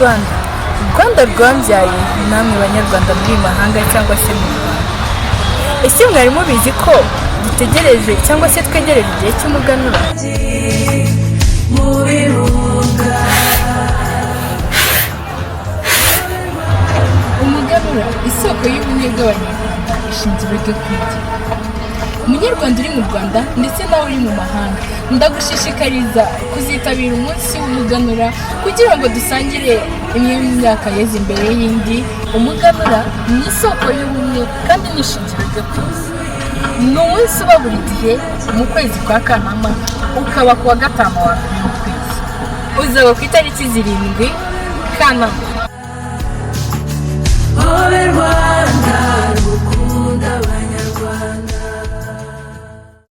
Rwanda, Rwanda rwambyaye, namwe banyarwanda muri mahanga cyangwa se mu Rwanda. Ese mwari mubizi ko dutegereje cyangwa se twegereje igihe cy'umuganura? Umuganura, isoko y'ubumwe bw'abanyarwanda, ishingiro ryo kwigira. Umunyarwanda uri mu Rwanda ndetse nawe uri mu mahanga, ndagushishikariza kuzitabira umunsi w'umuganura kugira ngo dusangire imwe mu myaka yeze imbere y'indi. Umuganura ni isoko y'ubumwe kandi ni ishingiro ryo kwiza. Ni umunsi uba buri gihe mu kwezi kwa Kanama, ukaba ku wa gatanu wa mbere mu kwezi. Uzaba ku itariki 7 Kanama.